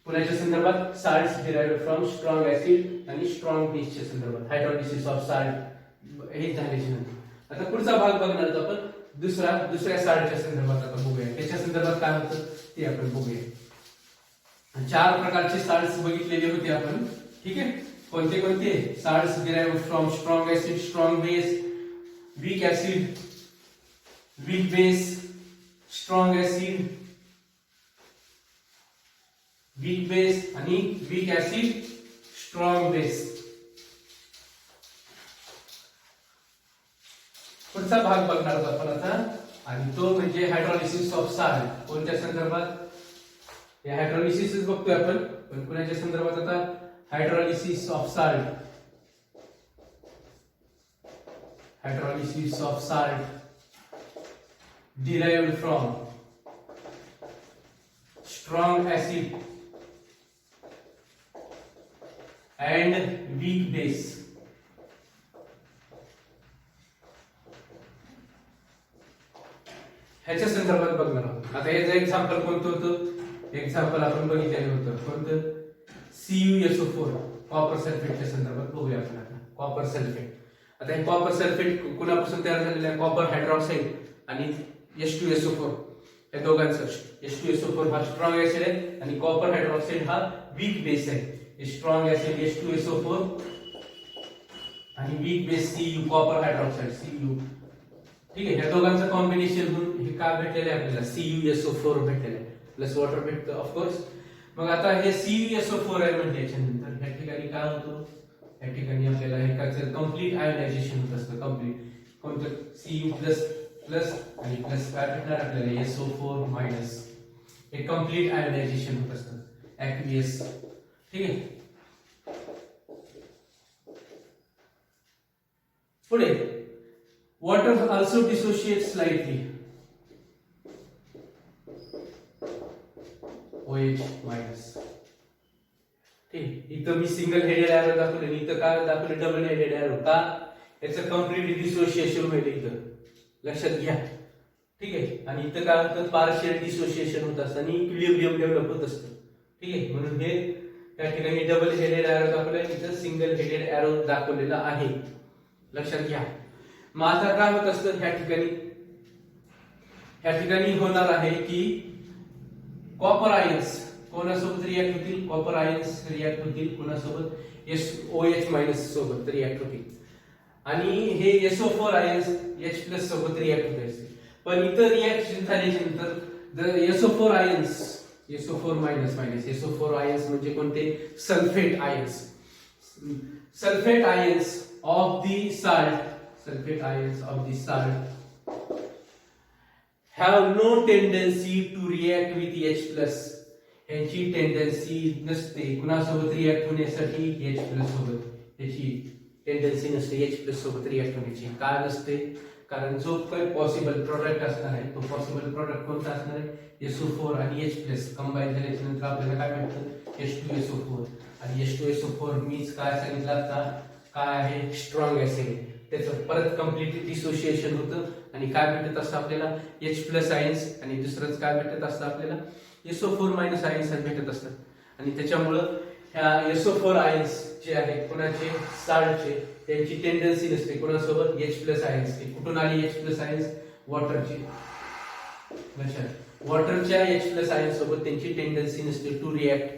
पुण्याच्या संदर्भात salts derived from strong acid आणि स्ट्रॉंग बेसच्या संदर्भात हायड्रोलिसिस ऑफ साल्ट हे झाल्याच्या नंतर आता पुढचा भाग बघणार आहोत आपण दुसऱ्या साल्टच्या संदर्भात आता बघूया. त्याच्या संदर्भात काय होतं ते आपण बघूया. 4 प्रकारचे साल्ट्स बघितलेले होते आपण, ठीक आहे. कोणते कोणते salts derived from strong acid, strong base, weak acid, weak base, strong acid, weak base आणि वीक ऍसिड, स्ट्रॉंग बेस. पुढचा भाग बघणार आहोत आपण आता आणि तो म्हणजे हायड्रोलिसिस ऑफ साल्ट. कोणत्या संदर्भात, हे हायड्रोलिसिस बघतोय आपण पण कुणाच्या संदर्भात आता, hydrolysis of salt. Hydrolysis of salt derived from strong acid and weak base. ह्याच्या संदर्भात बघणार आहोत. आता याचं एक्झाम्पल कोणतं होतं, एक्झाम्पल आपण बघितलेलं होतं कोणतं, CuSO4 कॉपर सल्फेटच्या संदर्भात बघूया आपण आता. कॉपर सल्फेट, आता हे कॉपर सल्फेट कुणापासून तयार झालेलं आहे, कॉपर हायड्रॉक्साईड आणि H2SO4 या दोघांचं. H2SO4 हा स्ट्रॉंग ऍसिड आहे आणि कॉपर हायड्रॉक्साईड हा वीक बेस आहे. स्ट्रॉंग ऍसिड H2SO4 आणि weak base Cu copper hydroxide Cu, ठीक आहे. या दोघांचं कॉम्बिनेशन होऊन हे काय भेटलेलं आहे आपल्याला, CuSO4 भेटलेलं आहे प्लस वॉटर भेटतं ऑफकोर्स. मग आता हे CuSO4 आहे म्हणजे याच्यानंतर या ठिकाणी काय होतं, या ठिकाणी आपल्याला हे कम्प्लीट आयोनायझेशन होत असतं. कम्प्लीट कोणतं, Cu प्लस प्लस आणि प्लस काय भेटणार आपल्याला SO4 मायनस. हे कम्प्लीट आयोनायझेशन होत असतं ऍक्वियस, ठीक आहे. पुढे water also dissociates slightly. OH minus, ठीक. इथं मी सिंगल हेडेड एरो दाखवले, इथं काय दाखवले डबल हेडेड एरो. का, याचं कम्प्लीट डिसोसिएशन होईल इथं, लक्षात घ्या, ठीक आहे. आणि इथं काय होतं, पार्शियल डिसोसिएशन होत असतं आणि इक्विलिब्रियम डेव्हलप होत असतं, ठीक आहे. म्हणून हे त्या ठिकाणी डबल हेडेड एरो दाखवलाय, इथं सिंगल हेडेड एरो दाखवलेला आहे, लक्षात घ्या. मग आता काय होत असतं ह्या ठिकाणी होणार आहे की कॉपर आयन्स कोणासोबत रिएक्ट होतील, कॉपर आयन्स रिएक्ट होतील कोणासोबत, OH मायनस सोबत रिएक्ट होतील. आणि हे SO4 आयन्स H+ सोबत रिॲक्ट होत असते. पण इतर रिॲक्शन झाल्याच्या नंतर SO4 ions SO4 minus SO4 ions म्हणजे कोणते? Sulphate ions. Sulphate ions of the salt have no tendency to react with H+. यांची टेंडन्सी नसते कुणासोबत रिॲक्ट होण्यासाठी? H+ सोबत. याची टेंडन्सी नसते H+ सोबत रिॲक्ट होण्याची. का नसते? कारण जो काही पॉसिबल प्रोडक्ट असणार आहे तो पॉसिबल प्रोडक्ट कोणता असणार आहे? SO4 आणि H+ कंबाईन झाल्याच्या नंतर आपल्याला काय भेटतं? H2SO4. आणि H2SO4 मीच काय सांगितलं आता? काय आहे? Strong acid. त्याचं परत कम्प्लीटली डिसोसिएशन होतं आणि काय भेटत असतं आपल्याला? H+ ions. आणि दुसरंच काय भेटत असतं आपल्याला? SO4 मायनस आयन्स भेटत असतात. आणि त्याच्यामुळं ह्या SO4 आयन्स जे आहेत कोणाचे? साल्टचे. त्यांची टेंडन्सी नसते कोणासोबत? H+ ions. कुठून आली H+ आयन्स? वॉटरची. लक्षात, वॉटरच्या H+ आयन्स सोबत त्यांची टेंडन्सी नसते टू रिॲक्ट.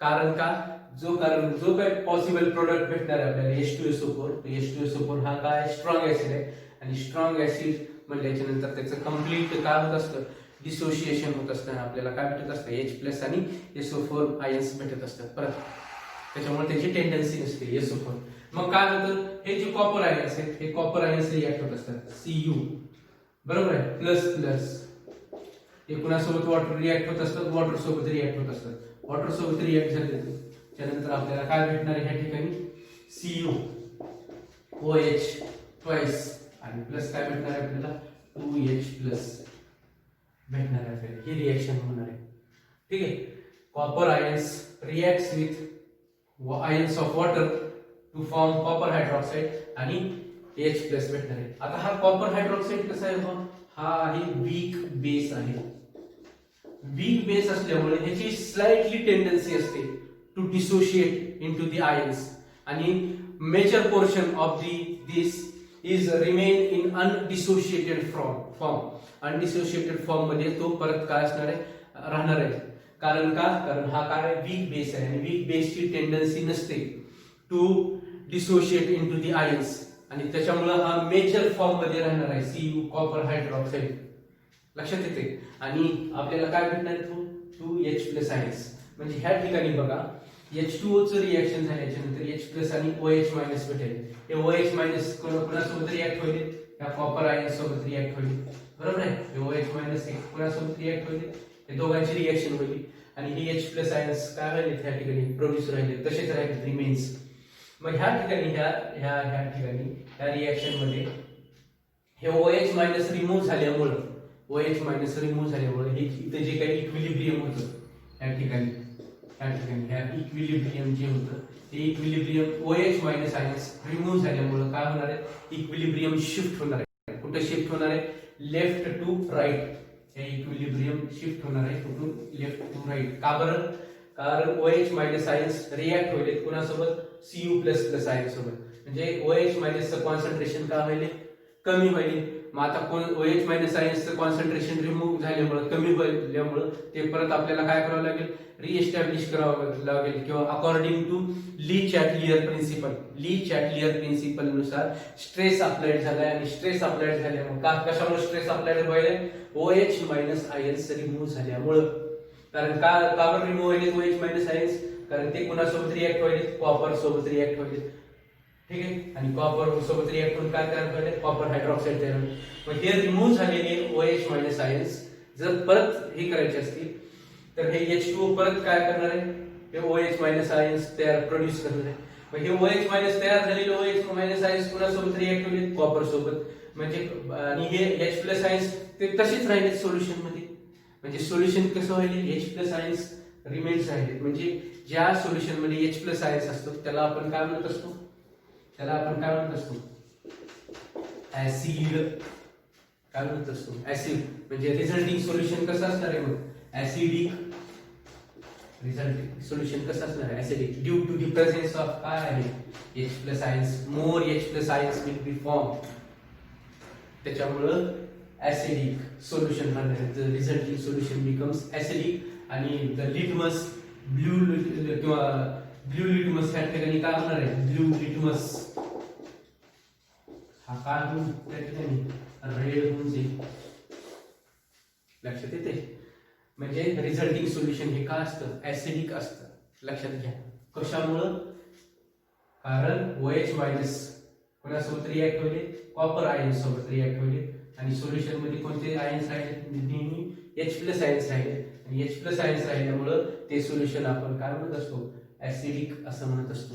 कारण का? जो काही पॉसिबल प्रोडक्ट भेटणार आहे आपल्याला H2SO4. H2SO4 हा काय? स्ट्रॉंग ऍसिड आहे. आणि स्ट्रॉंग ऍसिड म्हणल्याच्या नंतर त्याचं कम्प्लीट काय होत असतं? डिसोसिएशन होत असताना आपल्याला काय भेटत असतं? H+ आणि SO4 आयन्स भेटत असतात परत. त्याच्यामुळे त्याची टेंडन्सी नसते SO4. मग काय होतं? हे जे कॉपर आयन्स आहेत हे कॉपर आयन्स रिॲक्ट होत असतात. Cu बरोबर आहे, प्लस हे कुणासोबत? वॉटर रिॲक्ट होत असतात. वॉटर सोबत रिॲक्ट होत असतात. वॉटर सोबत रिॲक्ट झाले त्यानंतर आपल्याला काय भेटणार आहे? ह्या ठिकाणी CuOH ट्वाइस आणि प्लस काय भेटणार आहे आपल्याला? 2H+ भेटणार आहे आपल्याला. ही रिॲक्शन होणार आहे. ठीक आहे. Copper ions reacts with ions of water to form copper hydroxide आणि H+ भेटणार आहे. आता हा कॉपर हायड्रॉक्साइड कसा आहे? हा आहे वीक बेस आहे. वीक बेस असल्यामुळे ह्याची स्लाइटली टेंडन्सी असते to dissociate into the ions. आणि major portion of this is remain in undissociated form. Undissociated form मध्ये तो परत काय असणार आहे? राहणार आहे. कारण का? कारण हा काय? वीक बेस आहे. आणि वीक बेसची टेंडन्सी नसते to dissociate into the ions. आणि त्याच्यामुळे हा मेजर फॉर्म मध्ये राहणार आहे Cu कॉपर हायड्रॉक्साइड. लक्षात येते. आणि आपल्याला काय भेटणार? 2H+ ions. म्हणजे ह्या ठिकाणी बघा H2O चं रिॲक्शन झाल्याच्या नंतर H+ आणि OH- भेटेल. हे OH- कोणासोबत रिॲक्ट होईल? या कॉपर आयन्स सोबत रिॲक्ट होईल. बरोबर आहे. हे OH- कोणासोबत रिॲक्ट होईल? हे दोघांची रिॲक्शन होईल. आणि हे H+ आयन्स काय राहिले? त्या ठिकाणी प्रोड्यूस राहिले, तसेच राहिले, रिमेन्स. मग ह्या ठिकाणी ह्या ठिकाणी ह्या रिॲक्शन मध्ये हे OH- रिमूव्ह झाल्यामुळे हे इथे जे काही इक्विलिब्रियम होतं या ठिकाणी ह्या इक्विलिब्रियम जे होतं ते इक्विलिब्रियम OH- आयन्स रिमूव्ह झाल्यामुळे काय होणार आहे? इक्विलिब्रियम शिफ्ट होणार आहे. कुठे शिफ्ट होणार आहे? Left to right. हे इक्विलिब्रियम शिफ्ट होणार आहे कुठून? Left to right. का बरं? कारण OH- आयन्स रिॲक्ट होईल कुणासोबत? Cu++ आयन्स सोबत. म्हणजे OH- चं कॉन्सन्ट्रेशन काय होईल? कमी होईल. मग आता OH- आयन्सचं कॉन्सन्ट्रेशन रिमूव्ह झाल्यामुळे कमी झाल्यामुळे ते परत आपल्याला काय करावं लागेल? रिएस्टॅब्लिश करावं लागेल. किंवा according to Le Chatelier principal नुसार स्ट्रेस अप्लाइड झालाय. आणि स्ट्रेस अप्लाइड झाल्यामुळे कशामुळे स्ट्रेस अप्लाइड व्हायला? OH- आयन्स रिमूव्ह झाल्यामुळं. कारण का बरं रिमूव्ह व्हायले OH- आयन्स? कारण ते कुणासोबत रिॲक्ट व्हायले? कॉपर सोबत रिॲक्ट व्हायले. ठीक आहे. आणि कॉपर सोबत रिॲक्ट करून काय तयार होईल? कॉपर हायड्रॉक्साइड तयार होईल. मग हे रिमूव्ह झालेले OH- आयन्स जर परत हे करायचे असतील तर हे H2O परत काय करणार आहे? हे OH- आयन्स प्रोड्यूस करणार आहे. मग हे OH- तयार झालेले OH- आयन्स कुणासोबत रिॲक्ट होईल? कॉपर सोबत. म्हणजे आणि हे H+ आयन्स ते तसेच राहिले सोल्युशन मध्ये. म्हणजे सोल्युशन कसं व्हायले? H+ आयन्स रिमेन्स राहिले. म्हणजे ज्या सोल्युशन मध्ये H+ आयन्स असतो त्याला आपण काय म्हणत असतो? ऍसिड. काय म्हणत असतो? ऍसिड. म्हणजे रिझल्टिंग सोल्युशन कसं असणार आहे? मग ऍसिडिक. रिझल्टिंग सोल्युशन कसं असणार आहे? Acidic. Due to the presence of काय आहे? H+ ions. More H+ ions will be form. त्याच्यामुळं ऍसिडिक सोल्युशन राहणार आहे. The resulting solution becomes acidic. आणि द लिटमस ब्लू लिटमस ह्या ठिकाणी काय होणार आहे? ब्लू लिटमस हा काय होऊन त्या ठिकाणी रेड होऊन जाईल. लक्षात येते. म्हणजे रिझल्टिंग सोल्युशन हे काय असतं, ऍसिडिक असतं. लक्षात घ्या. कशामुळं? कारण OH मायनस कोणासोबत रिॲक्ट होईल, कॉपर आयन सोबत रिॲक्ट होईल आणि सोल्युशन मध्ये कोणते आयन्स राहिले, नेहमी H+ आयन्स राहिले आणि H+ आयन्स राहिल्यामुळं ते सोल्युशन आपण काय म्हणत असतो, ऍसिडिक असं म्हणत असतो.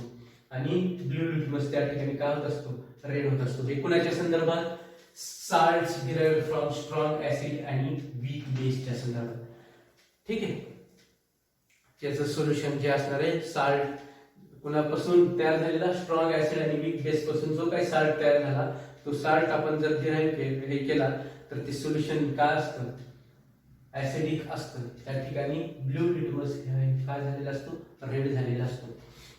आणि ब्लू लिटमस त्या ठिकाणी काय होत असतो, रेड होत असतो. हे कुणाच्या संदर्भात, salts derived from strong acid आणि वीक बेसच्या संदर्भात. ठीक आहे. त्याचं सोल्युशन जे असणार आहे, साल्ट कुणापासून तयार झालेला, स्ट्रॉंग ऍसिड आणि वीक बेस पासून जो काही साल्ट तयार झाला, तो साल्ट आपण जर डिराइव्ह केला तर ते सोल्युशन काय असतं, ऍसिडिक असतं. त्या ठिकाणी ब्लू लिटमस काय झालेला असतो, रेड झालेला असतो.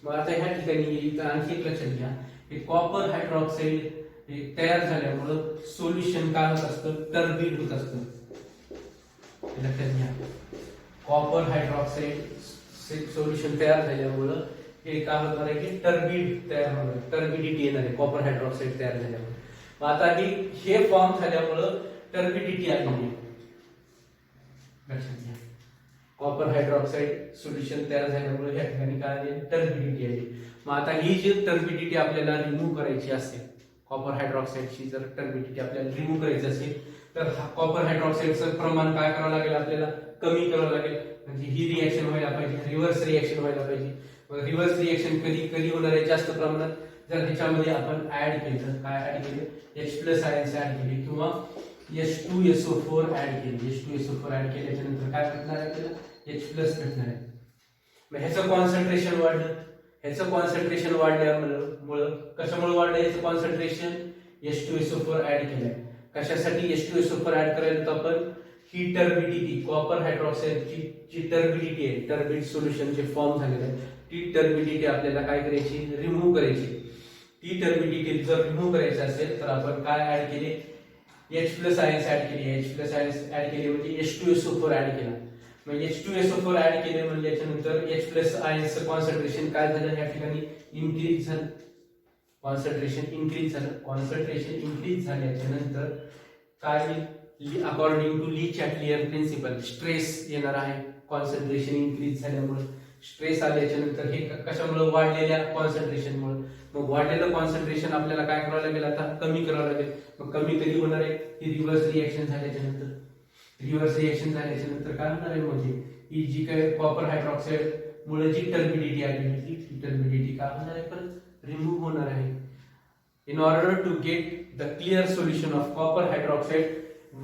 मग आता ह्या ठिकाणी आणखी एक लक्षात घ्या, हे कॉपर हायड्रॉक्साईड हे तयार झाल्यामुळं सोल्युशन काय होत असतं, टर्बिड होत असतं. लक्षात घ्या. कॉपर हायड्रॉक्साईड सोल्युशन तयार झाल्यामुळं हे काय होणार आहे की टर्बिड तयार होणार, टर्बिडिटी येणार आहे कॉपर हायड्रॉक्साईड तयार झाल्यामुळे. मग आता हे फॉर्म झाल्यामुळं टर्बिडिटी आली. लक्षात घ्या. कॉपर हायड्रॉक्साईड सोल्युशन तयार झाल्यामुळे या ठिकाणी काय आली, टर्बिडिटी आली. मग आता ही जी टर्बिडिटी आपल्याला रिमूव्ह करायची असेल, कॉपर हायड्रॉक्साईडची जर टर्बिडिटी आपल्याला रिमूव्ह करायची असेल तर कॉपर हायड्रॉक्साईडचं प्रमाण काय करावं लागेल, आपल्याला कमी करावं लागेल. म्हणजे ही रिएक्शन व्हायला पाहिजे, रिव्हर्स रिएक्शन व्हायला पाहिजे. रिव्हर्स रिएक्शन कधी कधी होणार आहे, जास्त प्रमाणात जर ह्याच्यामध्ये आपण ऍड केलं, काय ऍड केलं, H+ आयन्स ऍड केले किंवा H2SO4 ऍड केले. H2SO4 ऍड केल्याच्या नंतर काय भेटणार आहे आपल्याला, H+ भेटणार आहे. मग ह्याचं कॉन्सन्ट्रेशन वाढलं. ह्याचं कॉन्सन्ट्रेशन वाढल्यामुळं कशामुळे वाढलं ह्याचं कॉन्सन्ट्रेशन, H2SO4 ऍड केलंय. कशासाठी H2SO4 ऍड करायला, तर आपण ही टर्बिडिटी, कॉपर हायड्रॉक्साईडची जी टर्बिडिटी आहे, टर्बिड सोल्युशन जे फॉर्म झालेलं आहे, ती टर्बिडिटी आपल्याला काय करायची, रिमूव्ह करायची. ती टर्बिडिटी जर रिमूव्ह करायची असेल तर आपण काय ऍड केले, H+ आयन्स ऍड केले. H+ आयन्स ऍड केले म्हणजे H2SO4 ऍड केला. मग H2SO4 ऍड केले म्हणजे याच्यानंतर H+ आयन्सचं कॉन्सन्ट्रेशन काय झालं, या ठिकाणी इन्क्रीज झालं. कॉन्सन्ट्रेशन इन्क्रीज झालं. कॉन्सन्ट्रेशन इन्क्रीज झाल्याच्या नंतर काय, according to Le Chatelier principle stress येणार आहे. कॉन्सन्ट्रेशन इन्क्रीज झाल्यामुळे स्ट्रेस आल्याच्या नंतर हे कशामुळे, वाढलेल्या कॉन्सन्ट्रेशनमुळे. मग वाढलेलं कॉन्सन्ट्रेशन आपल्याला काय करावं लागेल, आता कमी करावं लागेल. मग कमी कधी होणार आहे, ही रिव्हर्स रिएक्शन झाल्याच्या नंतर. रिव्हर्स रिएक्शन झाल्याच्या नंतर काय होणार आहे, म्हणजे ही जी काही कॉपर हायड्रॉक्साईड मुळे जी टर्बिडिटी आली होती, ती टर्बिडिटी काय होणार आहे, परत रिमूव्ह होणार आहे. In order to get the clear solution of copper hydroxide,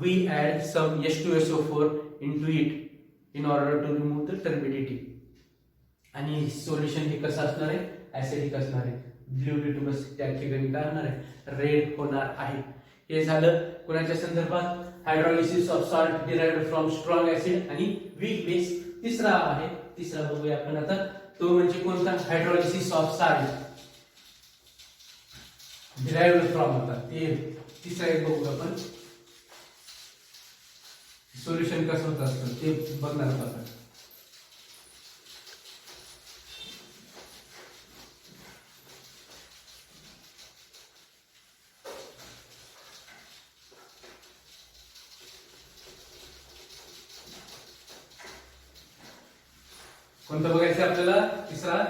we add some H2SO4 into it in order to remove the turbidity. आणि सोल्युशन हे कसं असणार आहे, ऍसिडिक असणार आहे. ब्लू लिटमस त्या ठिकाणी काय होणार आहे, रेड होणार आहे. हे झालं कोणाच्या संदर्भात, hydrolysis of salt derived from strong acid आणि वीक बेस. तिसरा आहे, तिसरा बघूया आपण आता, तो म्हणजे कोणता, hydrolysis of salt derived from होता. ते तिसरा एक बघू आपण, सोल्युशन कसं होत असतं ते बघणार आहोत आपण. कोणतं बघायचं आपल्याला, तिसरा,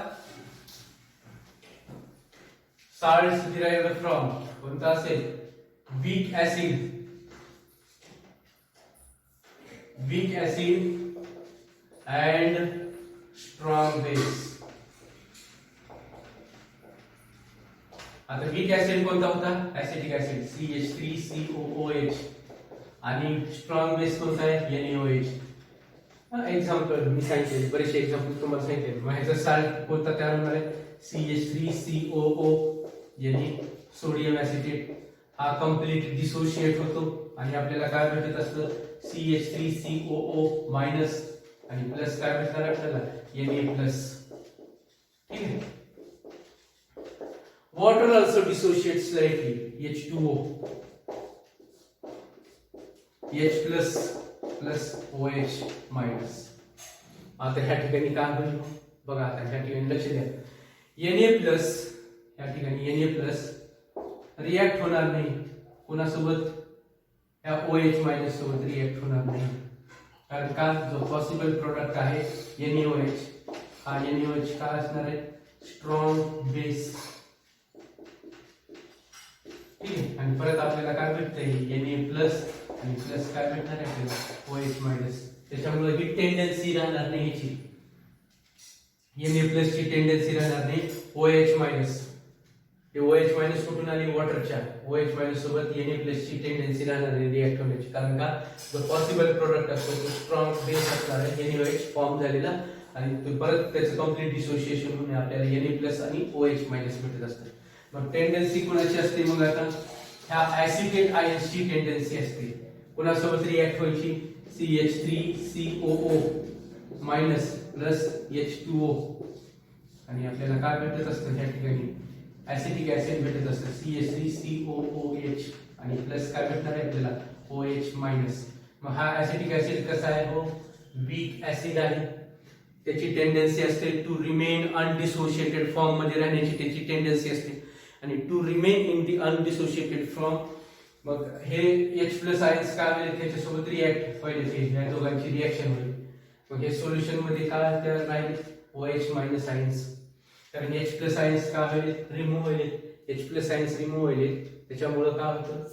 salts derived from कोणता असेल, weak acid and strong base. आता weak acid कोणता होता, ऍसिटिक ऍसिड CH3COOH आणि स्ट्रॉंग बेस कोणता आहे, NaOH. एक्झाम्पल मी सांगितले, बरेचसे एक्झाम्पल तुम्हाला सांगितले. मग ह्याचा साल्ट कोणता तयार होणार आहे, CH3COO, यानी सोडियम ऍसिटेट. हा कम्प्लीट डिसोशिएट होतो आणि आपल्याला काय भेटत असतं, CH3COO मायनस आणि प्लस काय भेटणार आपल्याला, Na+. ठीक आहे. Water also dissociates slightly, H2O, H plus OH minus. आता ह्या ठिकाणी काय होईल बघा, आता ह्या ठिकाणी लक्ष द्या, Na+ ह्या ठिकाणी Na+ रिॲक्ट होणार नाही. कोणासोबत? या OH मायनस सोबत रिॲक्ट होणार नाही. कारण का जो पॉसिबल प्रोडक्ट आहे NaOH, हा NaOH काय असणार आहे? Strong base. ठीक आहे. आणि परत आपल्याला काय भेटतंय? Na प्लस आणि प्लस काय भेटणार आहे आपल्याला? OH minus. त्याच्यामुळे ही टेंडन्सी राहणार नाही ह्याची. Na प्लस ची टेंडन्सी राहणार नाही. OH मायनस, हे OH मायनस कुठून आली? वॉटरच्या. OH मायनस सोबत Na प्लस ची टेंडन्सी राहणार नाही रिॲक्ट होण्याची. कारण का जो पॉसिबल प्रोडक्ट असतो तो स्ट्रॉंग बेस असणार आहे, NaOH फॉर्म झालेला, आणि तो परत त्याचं कम्प्लीट डिसोसिएशन होऊन आपल्याला Na प्लस आणि OH मायनस भेटत असतं. मग टेंडन्सी कोणाची असते? मग आता ह्या ऍसिटेट आयन्सची टेंडन्सी असते. कोणासोबत रिॲक्ट व्हायची? CH3COO minus plus H2O. आणि आपल्याला काय भेटत असतं ह्या ठिकाणी? ऍसिटिक ऍसिड भेटत असतं CH3COOH, आणि प्लस काय भेटणार आहे आपल्याला? OH minus. मग हा ऍसिटिक ऍसिड कसा आहे? हो, वीक ऍसिड आहे. त्याची टेंडन्सी असते टू रिमेन अनडिसोशिएटेड फॉर्म मध्ये राहण्याची त्याची टेंडन्सी असते. आणि to remain in the undissociated form. मग हे H प्लस आयन्स काय होईल? त्याच्यासोबत रिॲक्ट होईल, या दोघांची रिॲक्शन होईल. मग हे सोल्युशन मध्ये काय तयार राहील? OH minus ions. कारण H प्लस आयन्स काय होईल? रिमूव्ह होईल. H प्लस आयन्स रिमूव्ह होईल. त्याच्यामुळे काय होतं?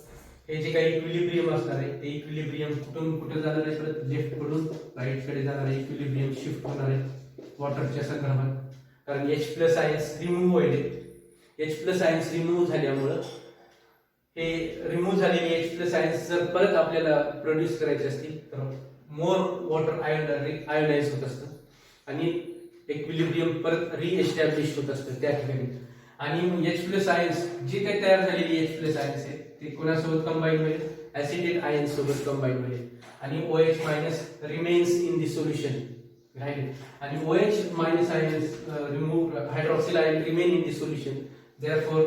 हे जे काही इक्विलिब्रियम असणार आहे ते इक्विलिब्रियम कुठून कुठे जाणार आहे? परत लेफ्ट कडून राईट कडे जाणार आहे. इक्विलिब्रियम शिफ्ट होणार आहे वॉटरच्या संदर्भात. कारण H प्लस आयन्स रिमूव्ह होईल. H प्लस आयन्स रिमूव्ह झाल्यामुळं हे रिमूव्ह झालेले H प्लस आयन्स जर परत आपल्याला प्रोड्यूस करायचे असतील तर मोर वॉटर आयोनाइज होत असतं आणि इक्विलिब्रियम परत रिएस्टॅब्लिश होत असतं त्या ठिकाणी. आणि H प्लस आयन्स जे काही तयार झालेली H प्लस आयन्स आहेत ते कोणासोबत कंबाईन होईल? ऍसिटेट आयन्स सोबत कंबाईन होईल. आणि OH minus remains in the solution, right. आणि OH minus ions remove, hydroxyl ion remain in the solution. Therefore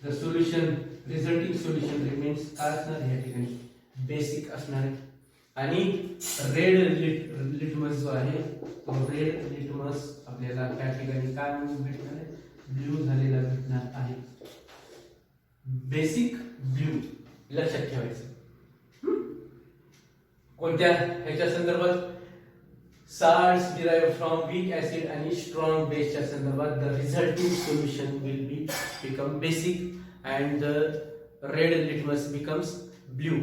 the solution, resulting solution remains काय असणार आहे या ठिकाणी? बेसिक असणार आहे. आणि रेड लिटमस जो आहे तो रेड लिटमस आपल्याला त्या ठिकाणी काय भेटणार आहे? ब्ल्यू झालेला भेटणार आहे. बेसिक ब्ल्यू लक्षात ठेवायचं. कोणत्या ह्याच्या संदर्भात? salts derived from weak acid आणि strong base च्या संदर्भात the resulting solution will become basic and the red litmus becomes blue.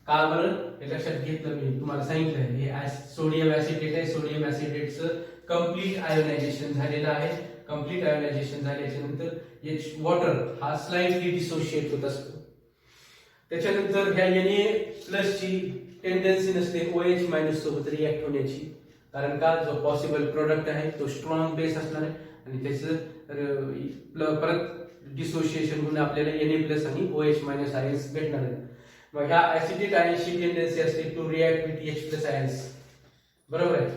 का बरं? हे लक्षात घेतलं मी तुम्हाला सांगितलं हे सोडियम ऍसिटेट आहे. सोडियम ऍसिटेटचं कम्प्लीट आयोनायझेशन झालेलं आहे. कम्प्लीट आयोनायझेशन झाल्याच्या नंतर H वॉटर हा स्लाइटली डिसोशिएट होत असतो. त्याच्यानंतर ह्या Na प्लस ची टेंडन्सी नसते OH मायनस सोबत रिॲक्ट होण्याची. कारण का जो पॉसिबल प्रोडक्ट आहे तो स्ट्रॉंग बेस असणार आहे आणि त्याचं परत डिसोसिएशन होऊन आपल्याला Na प्लस आणि OH मायनस आयन्स भेटणार आहेत. मग ह्या ऍसिटिक आयन्सची टेंडन्सी असते to react with H plus ions, बरोबर आहे.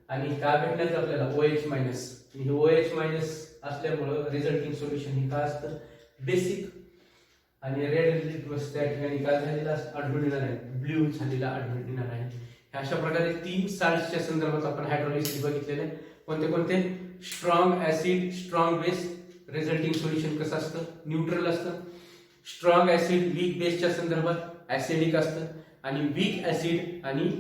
आणि काय भेटणार आपल्याला? OH minus. हे OH मायनस असल्यामुळं रिझल्टिंग सोल्युशन हे काय असतं? बेसिक. आणि रेड लिटमस त्या ठिकाणी काय झालेला आढळून येणार आहे? ब्ल्यू झालेला आढळून येणार आहे. अशा प्रकारे 3 साल्ट्सच्या संदर्भात आपण हायड्रोलिसिस बघितलेले. कोणते कोणते? Strong acid, strong base, resulting solution कसं असतं? न्यूट्रल असतं. स्ट्रॉंग ऍसिड वीक बेसच्या संदर्भात ऍसिडिक असतं आणि वीक ऍसिड आणि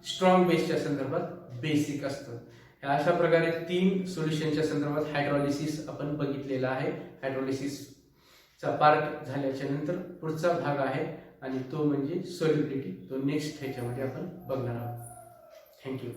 स्ट्रॉंग बेसच्या संदर्भात बेसिक असतं. अशा प्रकारे 3 सोल्युशनच्या संदर्भात हायड्रोलिसिस आपण बघितलेला आहे. हायड्रोलिसिसचा पार्ट झाल्याच्या नंतर पुढचा भाग आहे आणि तो म्हणजे सॉल्युबिलिटी. तो नेक्स्ट ह्याच्यामध्ये आपण बघणार आहोत. थँक्यू.